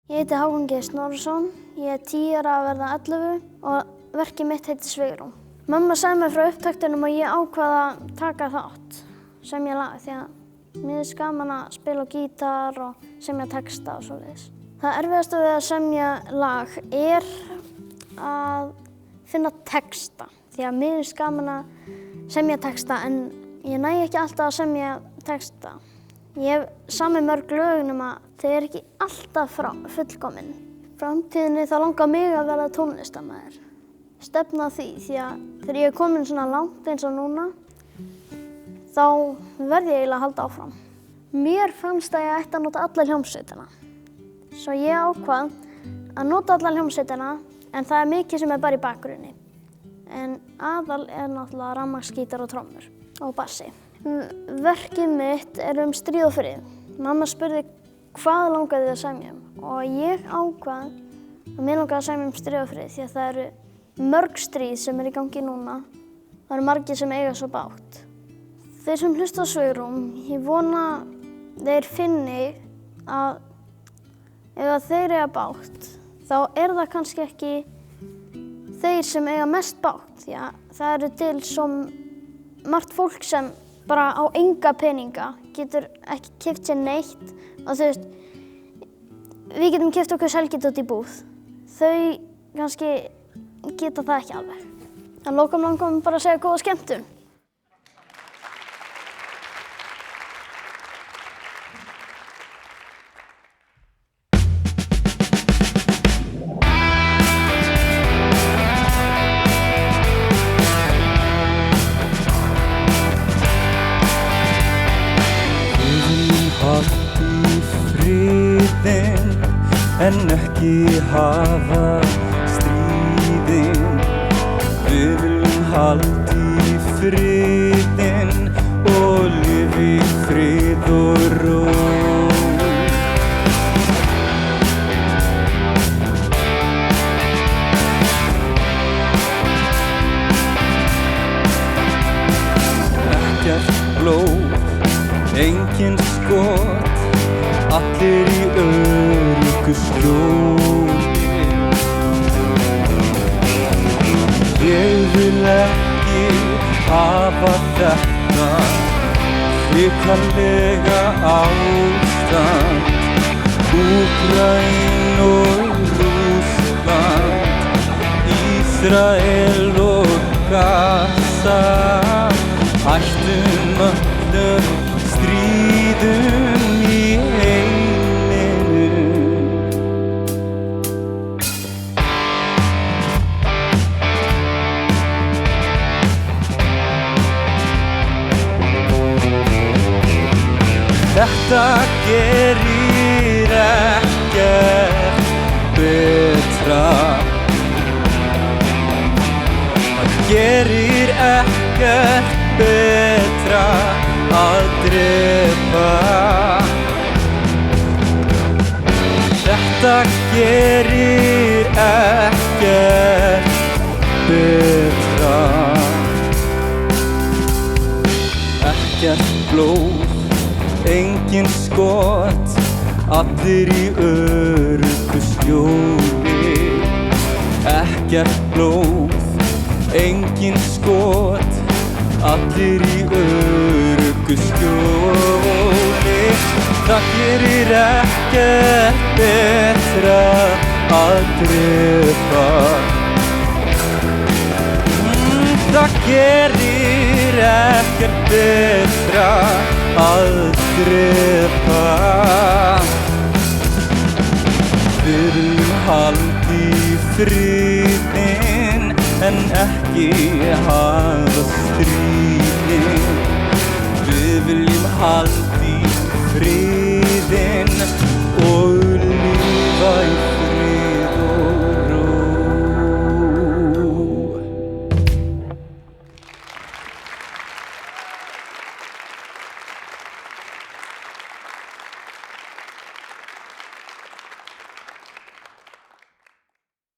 Ég heiti Hákon G. Snorrason, ég 10 ára að verða 11 og verkið mitt heitir Svigrúm. Mamma sagði mér frá upptaktinum og ég ákvað að taka þátt, semja lag, því að mér finnst gaman að spila á gítar og semja texta og svoleiðis. Það erfiðasta við að semja lag er að finna texta, því að mér finnst gaman að semja texta en ég næ ekki alltaf að semja texta. Ég hef samið mörg lög nema þau eru ekki alltaf fullkomin. Framtíðinni þá langar mig að verða tónlistarmaður. Stefna að því að þegar ég er komin svona langt eins og núna, þá verð ég eiginlega að halda áfram. Mér fannst að ég ætti að nota alla hljómsveitina. Svo ég ákvað að nota alla hljómsveitina, en það er mikið sem er bara í bakgrunni. En aðal er náttúrulega rafmagnsgítar og trommur og bassi. Verkið mitt er stríð og frið. Mamma spurði hvað langaði þig að semja og ég ákvað að mér langaði að semja stríð og frið því að það eru mörg stríð sem er í gangi núna. Það eru margir sem eiga svo bágt. Þeir sem hlusta á Svigrúm, ég vona þeir finni að ef þeir eiga bágt, þá er það kannski ekki þeir sem eiga mest bágt því að það eru til svo margt fólk sem bara á enga peninga, getur ekki keypt sér neitt og þú veist, við getum keypt okkur sælgæti í búð. Þau kannski geta það ekki alveg. Að lokum langar mig bara að segja góða skemmtun. En ekki hafa stríðin. Við viljum halda í friðinn og lifa í frið og ró. Ekkert blóð, engin skot, allir í öruggu skjóli. Ég vil ekki hafa þetta hrikalega ástand. Úkraín og Rússland, Ísrael og Gaza. Hættum öllum stríðum í Þetta gerir ekkert betra. Það gerir ekkert betra að drepa. Þetta gerir ekkert betra. Ekkert blóð, engin skot, allir í öruggu skjóli. Ekkert blóð, engin skot, allir í öruggu skjóli. Það gerir ekkert betra að drepa. Það gerir ekkert betra að drepa. Við viljum halda í friðinn en ekki hafa stríð.